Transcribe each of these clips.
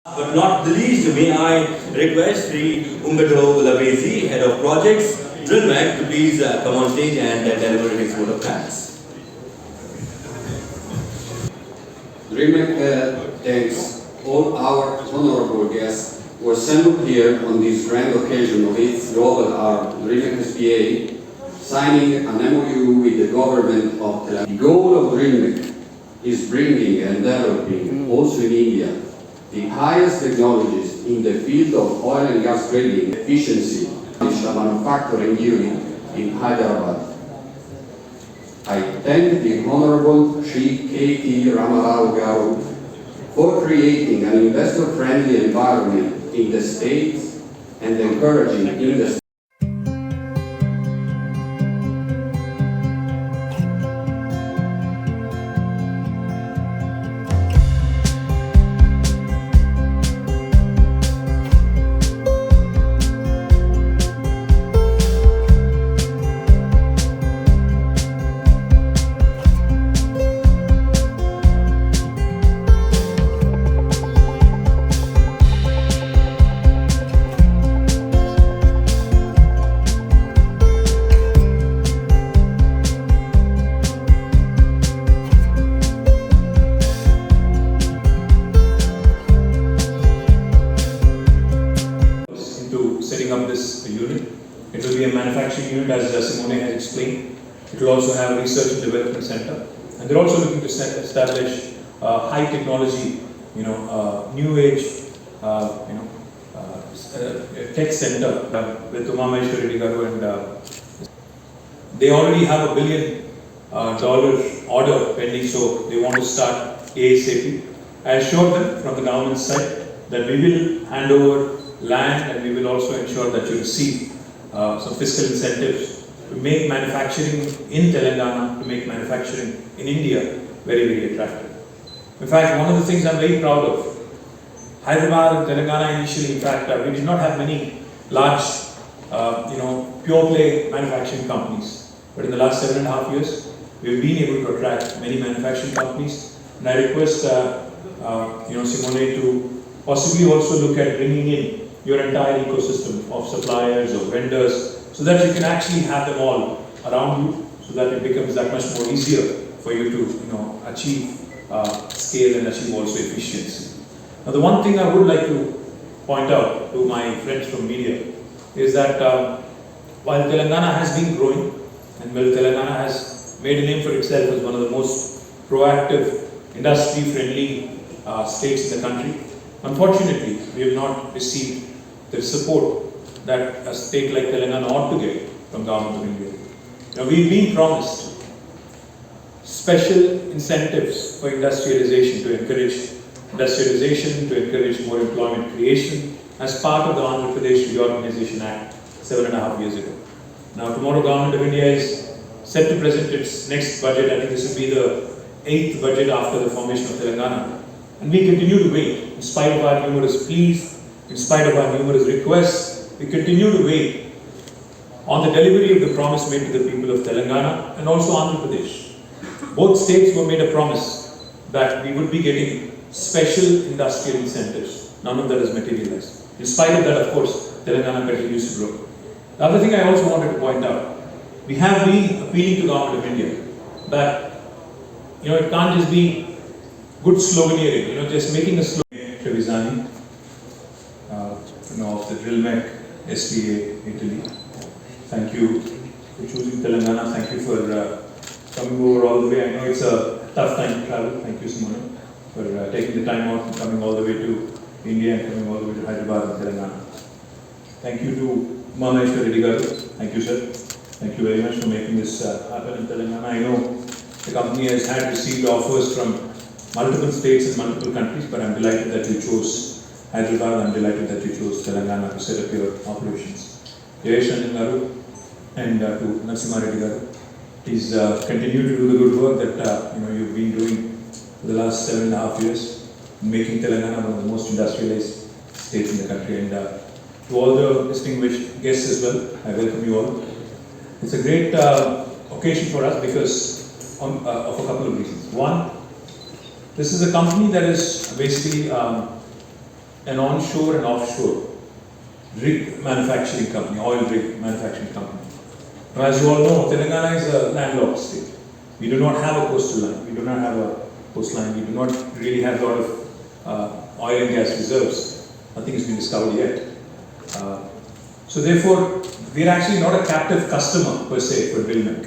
But not the least, may I request Sri Umberto Labesi, Head of Projects, Drillmec, to please come on stage and deliver his vote of thanks. Drillmec thanks all our honorable guests who assembled here on this grand occasion of its global arm, Drillmec SPA, signing an MOU with the government of Telangana. The goal of Drillmec is bringing and developing, also in India, the highest technologies in the field of oil and gas drilling efficiency, which a manufacturing unit in Hyderabad. I thank the Honorable Shri KTR Garu for creating an investor-friendly environment in the states and encouraging industry. Setting up this unit. It will be a manufacturing unit, as Simone has explained. It will also have a research and development center, and they're also looking to establish high technology, new age, tech center with Umameshwari Garu, and they already have $1 billion order pending, so they want to start ASAP. I assured them from the government side that we will hand over land, and we will also ensure that you receive some fiscal incentives to make manufacturing in Telangana, to make manufacturing in India very, very attractive. In fact, one of the things I'm very proud of, Hyderabad and Telangana initially, in fact, we did not have many large, pure play manufacturing companies. But in the last 7.5 years, we've been able to attract many manufacturing companies. And I request, Simone to possibly also look at bringing in your entire ecosystem of suppliers or vendors, so that you can actually have them all around you, so that it becomes that much more easier for you to achieve scale and achieve also efficiency. Now, the one thing I would like to point out to my friends from media is that while Telangana has been growing, and while Telangana has made a name for itself as one of the most proactive, industry-friendly states in the country, unfortunately, we have not received the support that a state like Telangana ought to get from Government of India. We've been promised special incentives for industrialization, to encourage industrialization, to encourage more employment creation, as part of the Andhra Pradesh Reorganization Act 7.5 years ago. Now, tomorrow Government of India is set to present its next budget. I think this will be the 8th budget after the formation of Telangana. And we continue to wait, in spite of our numerous pleas, in spite of our numerous requests, we continue to wait on the delivery of the promise made to the people of Telangana and also Andhra Pradesh. Both states were made a promise that we would be getting special industrial incentives. None of that has materialized. In spite of that, of course, Telangana continues to grow. The other thing I also wanted to point out, we have been appealing to Government of India that it can't just be good sloganeering, just making a slogan. Trevisani, of the Drillmec SPA Italy. Thank you for choosing Telangana. Thank you for coming over all the way. I know it's a tough time to travel. Thank you, Simone, for taking the time out and coming all the way to India and coming all the way to Hyderabad and Telangana. Thank you to Umameshwari Garu. Thank you, sir. Thank you very much for making this happen in Telangana. I know the company has had received offers from multiple states and multiple countries, but I'm delighted that you chose Hyderabad. I'm delighted that you chose Telangana to set up your operations. Jayesh Garu and to Narasimha Reddy Garu, please continue to do the good work that you've been doing for the last 7.5 years, making Telangana one of the most industrialized states in the country. And to all the distinguished guests as well, I welcome you all. It's a great occasion for us because of a couple of reasons. One, this is a company that is basically an onshore and offshore rig manufacturing company, oil rig manufacturing company. Now, as you all know, Telangana is a landlocked state. We do not have a coastal line. We do not have a coastline. We do not really have a lot of oil and gas reserves. Nothing has been discovered yet. So therefore, we are actually not a captive customer per se for Drillmec.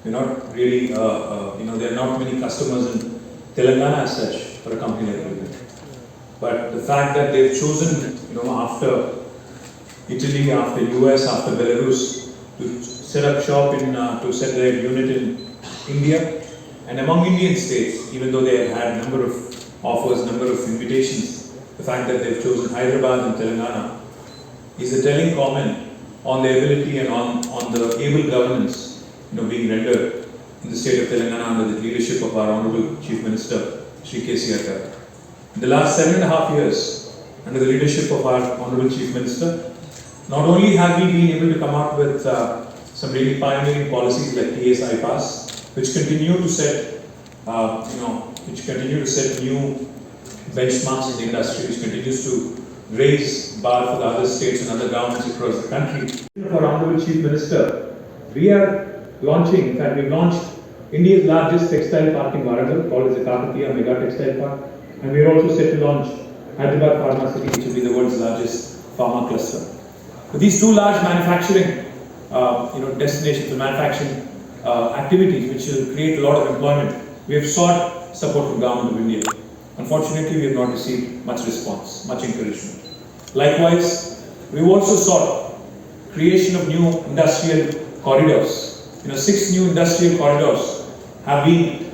We're not really, there are not many customers in Telangana as such for a company like Drillmec. But the fact that they've chosen, after Italy, after US, after Belarus, to set up shop to set their unit in India, and among Indian states, even though they have had a number of offers, number of invitations, the fact that they've chosen Hyderabad and Telangana is a telling comment on the ability and on the able governance being rendered in the state of Telangana under the leadership of our Honorable Chief Minister, Shri KTR. In the last 7.5 years, under the leadership of our Honorable Chief Minister, not only have we been able to come up with some really pioneering policies like TSI Pass, which continue to set, new benchmarks in the industry, which continues to raise bar for the other states and other governments across the country. For our Honorable Chief Minister, we are launching, in fact, we've launched India's largest textile park in Warangal, called as the Kakatiya Mega Textile Park, and we are also set to launch Hyderabad Pharma City, which will be the world's largest pharma cluster. But these two large manufacturing, destinations, the manufacturing activities, which will create a lot of employment, we have sought support from Government of India. Unfortunately, we have not received much response, much encouragement. Likewise, we've also sought creation of new industrial corridors. 6 new industrial corridors have been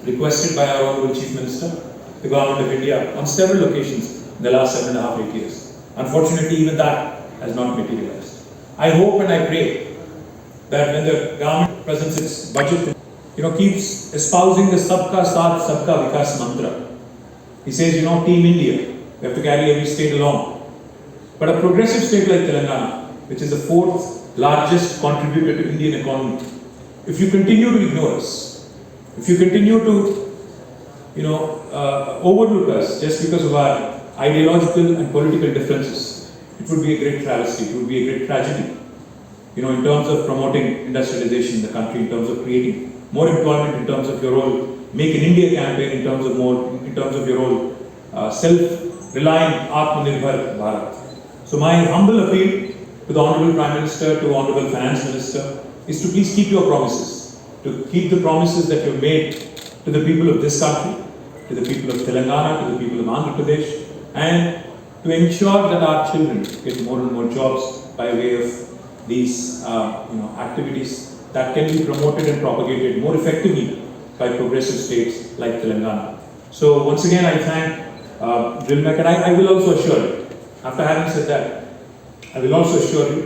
requested by our Honorable Chief Minister, the Government of India, on several occasions in the last 7.5-8 years. Unfortunately, even that has not materialized. I hope and I pray that when the government presents its budget, keeps espousing the Sabka Saath, Sabka Vikas mantra. He says, Team India, we have to carry every state along. But a progressive state like Telangana, which is the 4th largest contributor to Indian economy, if you continue to ignore us, if you continue to, overlook us just because of our ideological and political differences, it would be a great travesty, it would be a great tragedy, in terms of promoting industrialization in the country, in terms of creating more employment, in terms of your whole Make in India campaign, in terms of your whole self-reliant Atmanirbhar Bharat. So my humble appeal to the Honorable Prime Minister, to Honorable Finance Minister, is to please keep your promises, to keep the promises that you've made to the people of this country, to the people of Telangana, to the people of Andhra Pradesh, and to ensure that our children get more and more jobs by way of these activities that can be promoted and propagated more effectively by progressive states like Telangana. So once again, I thank Drillmec, and I will also assure you, after having said that, I will also assure you,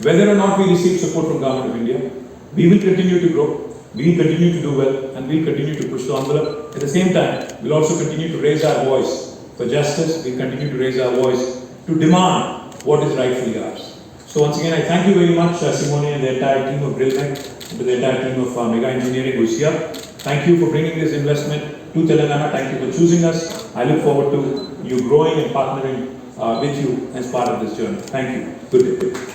whether or not we receive support from Government of India, we will continue to grow, we will continue to do well, and we will continue to push the envelope. At the same time, we will also continue to raise our voice for justice, we will continue to raise our voice to demand what is rightfully ours. So once again, I thank you very much, Simone and the entire team of Drillmec, and to the entire team of Mega Engineering who's here. Thank you for bringing this investment to Telangana. Thank you for choosing us. I look forward to you growing and partnering with you as part of this journey. Thank you. Good day.